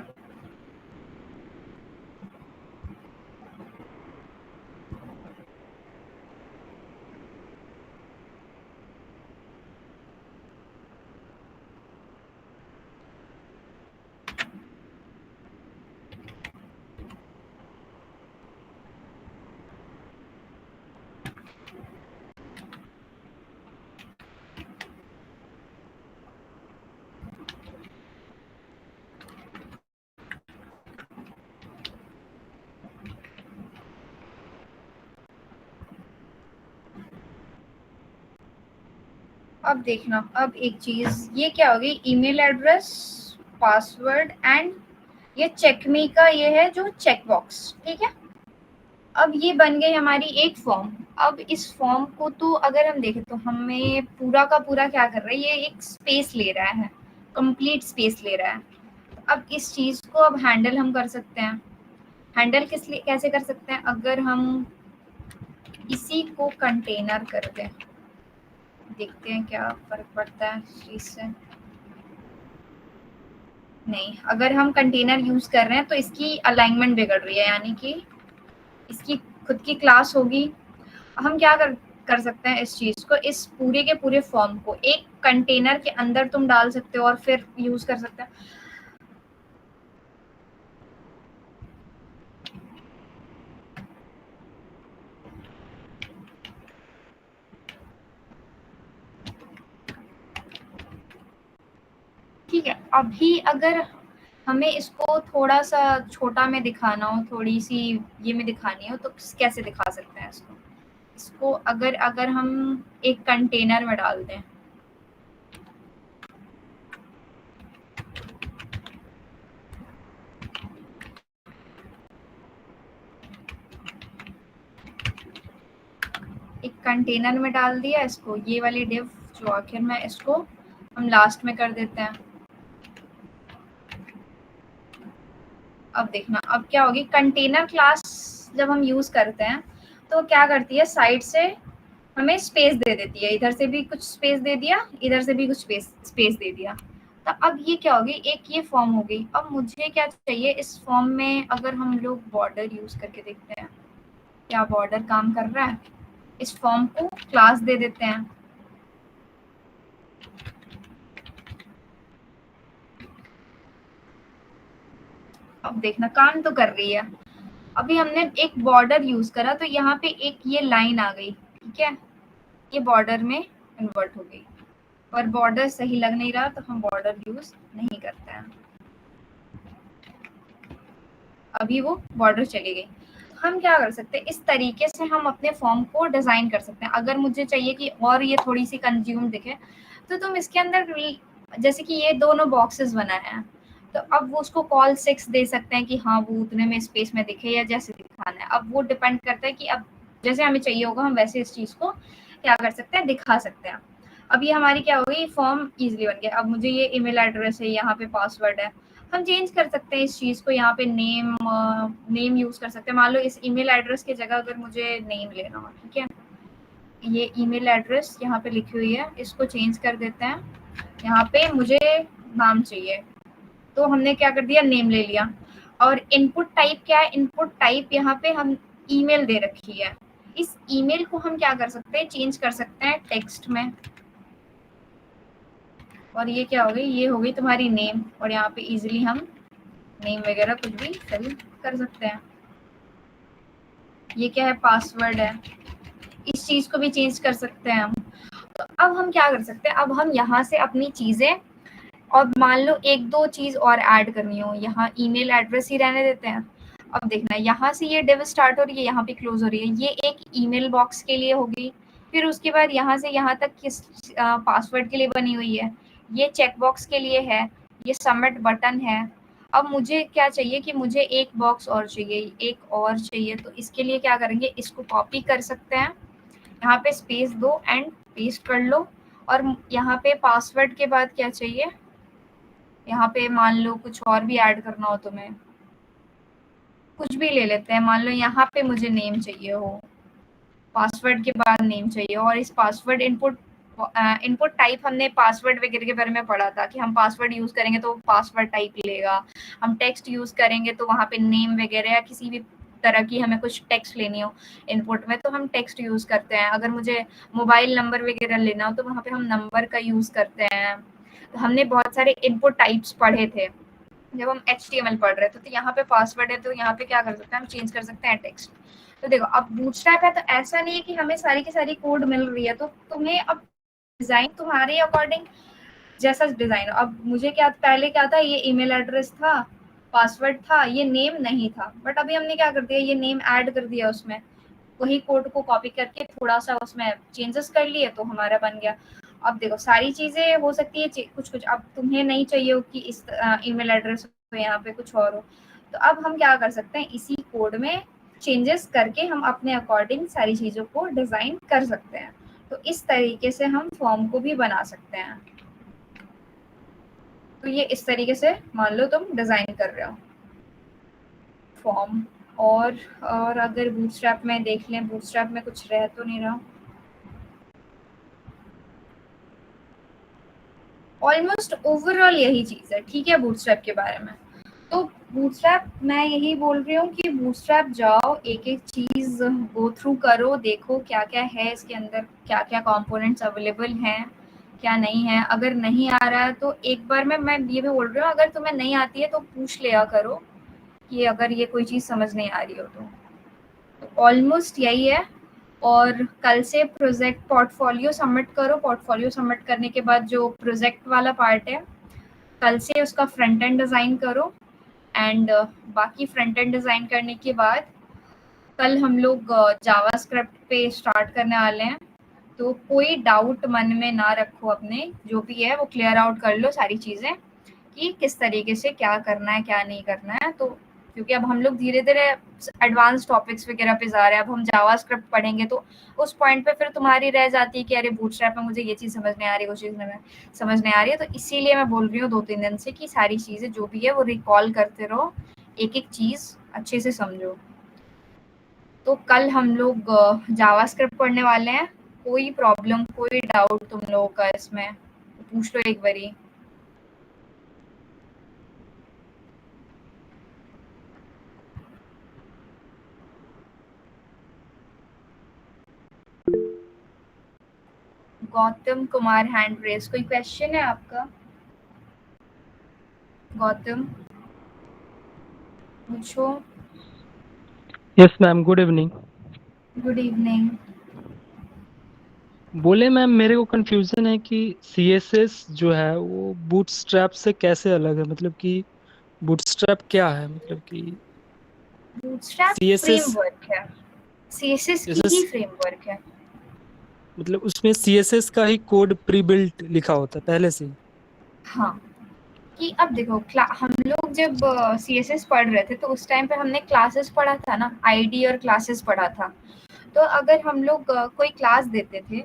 Speaker 1: अब देखना, अब एक चीज, ये क्या होगी, ईमेल एड्रेस, पासवर्ड एंड ये चेकमी का ये है जो चेक बॉक्स, ठीक है। अब ये बन गई हमारी एक फॉर्म। अब इस फॉर्म को तो अगर हम देखें, तो हमें पूरा का पूरा क्या कर रहा है, ये एक स्पेस ले रहा है, कंप्लीट स्पेस ले रहा है। अब इस चीज को अब हैंडल हम कर सकते हैं। हैंडल किस लिए, कैसे कर सकते हैं, अगर हम इसी को कंटेनर कर दें, देखते हैं क्या फर्क पड़ता है इस चीज से। नहीं, अगर हम कंटेनर यूज कर रहे हैं तो इसकी अलाइनमेंट बिगड़ रही है, यानी कि इसकी खुद की क्लास होगी। हम क्या कर सकते हैं, इस चीज को, इस पूरे के पूरे फॉर्म को एक कंटेनर के अंदर तुम डाल सकते हो और फिर यूज कर सकते हो। ठीक है, अभी अगर हमें इसको थोड़ा सा छोटा में दिखाना हो, थोड़ी सी ये में दिखानी हो, तो कैसे दिखा सकते हैं इसको। इसको अगर अगर हम एक कंटेनर में डाल दें, एक कंटेनर में डाल दिया इसको, ये वाली डिव जो आखिर में, इसको हम लास्ट में कर देते हैं। अब देखना, अब क्या होगी, कंटेनर क्लास जब हम यूज करते हैं तो क्या करती है, साइड से हमें स्पेस दे देती है, इधर से भी कुछ स्पेस दे दिया, इधर से भी कुछ स्पेस दे दिया। तो अब ये क्या होगी, एक ये फॉर्म हो गई। अब मुझे क्या चाहिए, इस फॉर्म में अगर हम लोग बॉर्डर यूज करके देखते हैं, क्या बॉर्डर काम कर रहा है। इस फॉर्म को क्लास दे देते हैं। अब देखना, काम तो कर रही है। अभी हमने एक बॉर्डर यूज करा, तो यहाँ पे एक ये लाइन आ गई, ठीक है, ये बॉर्डर में कन्वर्ट हो गई। और बॉर्डर सही लग नहीं रहा, तो हम बॉर्डर यूज नहीं करते हैं। अभी वो बॉर्डर चली गई। हम क्या कर सकते हैं, इस तरीके से हम अपने फॉर्म को डिजाइन कर सकते हैं। अगर मुझे चाहिए कि और ये थोड़ी सी कंज्यूम दिखे, तो तुम इसके अंदर, जैसे कि ये दोनों बॉक्सेस बनाए हैं, तो अब वो उसको कॉल 6 दे सकते हैं कि हाँ वो उतने में स्पेस में दिखे, या जैसे दिखाना है। अब वो डिपेंड करता है कि अब जैसे हमें चाहिए होगा, हम वैसे इस चीज को क्या कर सकते हैं, दिखा सकते हैं। अब ये हमारी क्या हो गई, फॉर्म इजिली बन गया। अब मुझे ये ईमेल एड्रेस है, यहाँ पे पासवर्ड है, हम चेंज कर सकते हैं इस चीज को। यहाँ पे नेम यूज कर सकते हैं। मान लो इस ईमेल एड्रेस की जगह अगर मुझे नेम लेना हो, ठीक है, ये ईमेल एड्रेस यहाँ पे लिखी हुई है, इसको चेंज कर देते हैं। यहाँ पे मुझे नाम चाहिए, तो हमने क्या कर दिया, नेम ले लिया। और इनपुट टाइप क्या है, इनपुट टाइप यहाँ पे हम ईमेल दे रखी है। इस ईमेल को हम क्या कर सकते हैं, चेंज कर सकते हैं टेक्स्ट में। और ये क्या हो गई, ये हो गई तुम्हारी नेम, और यहाँ पे इजीली हम नेम वगैरह कुछ भी फिल कर सकते हैं। ये क्या है, पासवर्ड है, इस चीज को भी चेंज कर सकते हैं हम। तो अब हम क्या कर सकते हैं, अब हम यहाँ से अपनी चीजें, और मान लो एक दो चीज और ऐड करनी हो, यहाँ ईमेल एड्रेस ही रहने देते हैं। अब देखना, यहाँ से ये डिव स्टार्ट हो रही है, यहाँ पे क्लोज हो रही है, ये एक ईमेल बॉक्स के लिए होगी। फिर उसके बाद यहाँ से यहाँ तक किस पासवर्ड के लिए बनी हुई है, ये चेक बॉक्स के लिए है, ये सबमिट बटन है। अब मुझे क्या चाहिए कि मुझे एक बॉक्स और चाहिए, एक और चाहिए, तो इसके लिए क्या करेंगे, इसको कॉपी कर सकते हैं, यहाँ पे स्पेस दो एंड पेस्ट कर लो। और यहाँ पे पासवर्ड के बाद क्या चाहिए, यहाँ पे मान लो कुछ और भी ऐड करना हो तुम्हें, कुछ भी ले लेते हैं, मान लो यहाँ पे मुझे नेम चाहिए हो, पासवर्ड के बाद नेम चाहिए, और इस पासवर्ड इनपुट टाइप हमने पासवर्ड वगैरह के बारे में पढ़ा था कि हम पासवर्ड यूज करेंगे तो पासवर्ड टाइप लेगा, हम टेक्स्ट यूज करेंगे तो वहाँ पे नेम वगैरह या किसी भी तरह की हमें कुछ टेक्स्ट लेनी हो इनपुट में तो हम टेक्स्ट यूज करते हैं। अगर मुझे मोबाइल नंबर वगैरह लेना हो तो वहाँ पे हम नंबर का यूज करते हैं। तो हमने बहुत सारे इनपुट टाइप्स पढ़े थे जब हम HTML पढ़ रहे थे। तो यहाँ पे पासवर्ड है तो यहाँ पे क्या कर सकते हैं, हम चेंज कर सकते हैं टेक्स्ट। तो देखो, अब बूटस्ट्रैप है तो ऐसा नहीं है कि हमें सारी की सारी कोड मिल रही है, तो तुम्हें अब डिजाइन तुम्हारे अकॉर्डिंग जैसा डिजाइन। अब मुझे क्या, पहले क्या था, ये ईमेल एड्रेस था, पासवर्ड था, ये नेम नहीं था, बट अभी हमने क्या कर दिया, ये नेम ऐड कर दिया उसमें, वही कोड को कॉपी करके थोड़ा सा उसमें चेंजेस कर लिए तो हमारा बन गया। अब देखो, सारी चीजें हो सकती है कुछ कुछ अब तुम्हें नहीं चाहिए हो कि इस ईमेल एड्रेस हो, यहाँ पे कुछ और हो, तो अब हम क्या कर सकते हैं, इसी कोड में चेंजेस करके हम अपने अकॉर्डिंग सारी चीजों को डिजाइन कर सकते हैं। तो इस तरीके से हम फॉर्म को भी बना सकते हैं। तो ये इस तरीके से मान लो तुम डिजाइन कर रहे हो फॉर्म। और अगर बूटस्ट्रैप में देख लें, बूटस्ट्रैप में कुछ रह तो नहीं रहा, ऑलमोस्ट ओवरऑल यही चीज है, ठीक है, बूटस्ट्रैप के बारे में। तो बूटस्ट्रैप मैं यही बोल रही हूँ कि बूटस्ट्रैप जाओ, एक एक चीज गो थ्रू करो, देखो क्या क्या है इसके अंदर, क्या क्या कंपोनेंट्स अवेलेबल हैं, क्या नहीं है। अगर नहीं आ रहा है तो एक बार में मैं ये भी बोल रही हूँ, अगर तुम्हें नहीं आती है तो पूछ लिया करो कि अगर ये कोई चीज समझ नहीं आ रही हो तो ऑलमोस्ट यही है। और कल से प्रोजेक्ट पोर्टफोलियो सबमिट करो, पोर्टफोलियो सबमिट करने के बाद जो प्रोजेक्ट वाला पार्ट है, कल से उसका फ्रंट एंड डिज़ाइन करो। एंड बाकी फ्रंट एंड डिज़ाइन करने के बाद कल हम लोग जावास्क्रिप्ट पे स्टार्ट करने वाले हैं। तो कोई डाउट मन में ना रखो, अपने जो भी है वो क्लियर आउट कर लो सारी चीज़ें कि किस तरीके से क्या करना है क्या नहीं करना है। तो क्योंकि अब हम लोग धीरे धीरे एडवांस टॉपिक्स वगैरह पे जा रहे हैं, अब हम जावास्क्रिप्ट पढ़ेंगे तो उस पॉइंट पे फिर तुम्हारी रह जाती है कि अरे बूटस्ट्रैप में मुझे ये चीज़ समझ नहीं आ रही, वो चीज़ में समझ नहीं आ रही है। तो इसीलिए मैं बोल रही हूँ 2-3 दिन से कि सारी चीज़ें जो भी है वो रिकॉल करते रहो, एक एक चीज़ अच्छे से समझो। तो कल हम लोग जावास्क्रिप्ट पढ़ने वाले हैं। कोई प्रॉब्लम कोई डाउट तुम लोगों का इसमें पूछ लो एक बारी। गौतम कुमार हैंड रेस, कोई क्वेश्चन है आपका? गौतम पूछो।
Speaker 2: Yes ma'am, good evening.
Speaker 1: Good evening.
Speaker 2: बोले मैम, मेरे को कंफ्यूजन है कि सीएसएस जो है वो बूटस्ट्रैप से कैसे अलग है, मतलब कि बूटस्ट्रैप क्या है, मतलब कि
Speaker 1: बूटस्ट्रैप
Speaker 2: सीएसएस
Speaker 1: फ्रेमवर्क है, सीएसएस की
Speaker 2: जैसे
Speaker 1: ही फ्रेमवर्क है।
Speaker 2: मतलब उसमें सीएसएस का ही कोड प्री बिल्ट लिखा होता है पहले से ही।
Speaker 1: हाँ, कि अब देखो, हम लोग जब सीएसएस पढ़ रहे थे तो उस टाइम पे हमने क्लासेस पढ़ा था ना, आईडी और क्लासेस पढ़ा था। तो अगर हम लोग कोई क्लास देते थे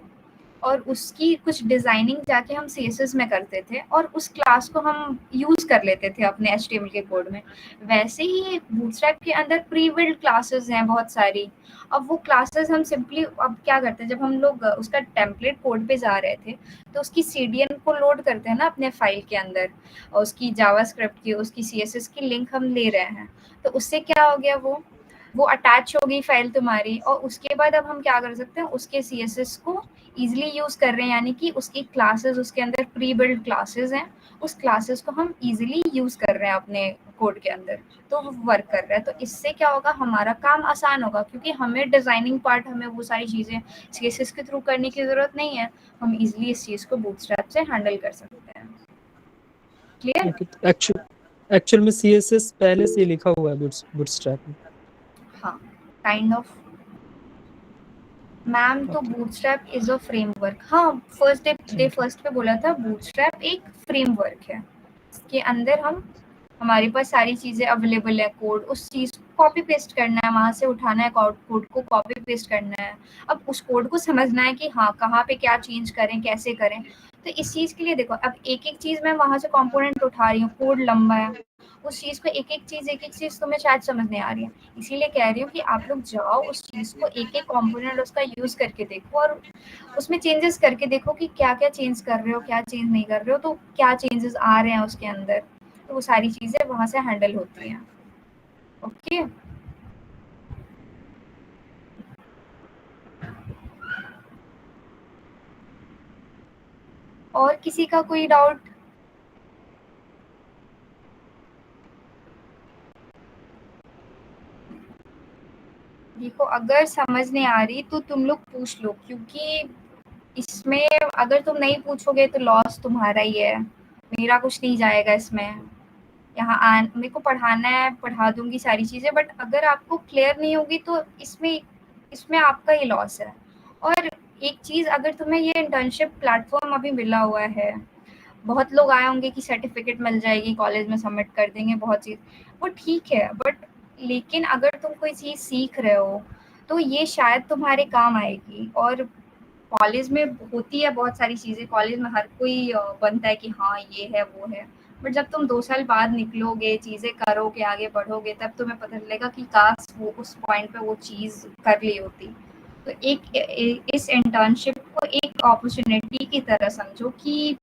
Speaker 1: और उसकी कुछ डिजाइनिंग जाके हम सीएसएस में करते थे और उस क्लास को हम यूज कर लेते थे अपने एचटीएमएल के कोड में, वैसे ही बूटस्ट्रैप के अंदर प्री बिल्ड क्लासेस हैं बहुत सारी। अब वो क्लासेस हम सिंपली अब क्या करते हैं, जब हम लोग उसका टेम्पलेट कोड पे जा रहे थे तो उसकी सीडीएन को लोड करते हैं ना अपने फाइल के अंदर, और उसकी जावास्क्रिप्ट की उसकी सीएसएस की लिंक हम ले रहे हैं, तो उससे क्या हो गया, वो वो अटैच हो गई फाइल तुम्हारी, और उसके बाद अब हम क्या कर सकते हैं, उसके CSS को ईजिली यूज़ कर रहे हैं, यानी कि उसकी क्लासेस, उसके अंदर प्री बिल्ड क्लासेस हैं, उस क्लासेस को हम ईजिली यूज़ कर रहे हैं अपने कोड के अंदर, तो वो वर्क कर रहा है। तो इससे क्या होगा, हमारा काम आसान होगा, क्योंकि हमें डिज़ाइनिंग पार्ट, हमें वो सारी चीज़ें CSS के थ्रू करने की ज़रूरत नहीं है, हम ईजिली इस चीज़ को बूटस्ट्रैप से हैंडल कर सकते हैं। क्लियर?
Speaker 2: ओके, तो एक्चुअल में सीएसएस पहले से ही लिखा हुआ है बूटस्ट्रैप में।
Speaker 1: हाँ, काइंड ऑफ। मैम, तो
Speaker 2: okay.
Speaker 1: Bootstrap is a framework. हाँ, डे फर्स्ट पे बोला था, बूटस्ट्रैप एक फ्रेमवर्क है, इसके अंदर हम, हमारे पास सारी चीज़ें अवेलेबल है, कोड, उस चीज़ को कॉपी पेस्ट करना है, वहाँ से उठाना है, कोड को कॉपी पेस्ट करना है, अब उस कोड को समझना है कि हाँ कहाँ पे क्या चेंज करें, कैसे करें। तो इस चीज़ के लिए देखो, अब एक एक चीज़ मैं वहाँ से कंपोनेंट उठा रही हूँ, कोड लंबा है, उस चीज़ को एक एक चीज़ तुम्हें शायद समझ नहीं आ रही है, इसीलिए कह रही हूँ कि आप लोग जाओ, उस चीज़ को एक एक कंपोनेंट उसका यूज़ करके देखो, और उसमें चेंजेस करके देखो कि क्या क्या चेंज कर रहे हो, क्या चेंज नहीं कर रहे हो, तो क्या चेंजेस आ रहे हैं उसके अंदर, तो वो सारी चीज़ें वहाँ से हैंडल होती हैं। ओके। और किसी का कोई डाउट? देखो, अगर समझ नहीं आ रही तो तुम लोग पूछ लो, क्योंकि इसमें अगर तुम नहीं पूछोगे तो लॉस तुम्हारा ही है, मेरा कुछ नहीं जाएगा इसमें। यहाँ मेरे को पढ़ाना है, पढ़ा दूंगी सारी चीज़ें, बट अगर आपको क्लियर नहीं होगी तो इसमें इसमें आपका ही लॉस है। और एक चीज़, अगर तुम्हें ये इंटर्नशिप प्लेटफॉर्म अभी मिला हुआ है, बहुत लोग आए होंगे कि सर्टिफिकेट मिल जाएगी, कॉलेज में सबमिट कर देंगे, बहुत चीज़, वो ठीक है, बट लेकिन अगर तुम कोई चीज़ सीख रहे हो तो ये शायद तुम्हारे काम आएगी। और कॉलेज में होती है बहुत सारी चीज़ें, कॉलेज में हर कोई बनता है कि हाँ ये है वो है, बट जब तुम 2 साल बाद निकलोगे, चीज़ें करोगे, आगे बढ़ोगे, तब तुम्हें पता चलेगा कि काश वो उस पॉइंट पे वो चीज़ कर ली होती। तो इस इंटर्नशिप को एक अपॉर्चुनिटी की तरह समझो कि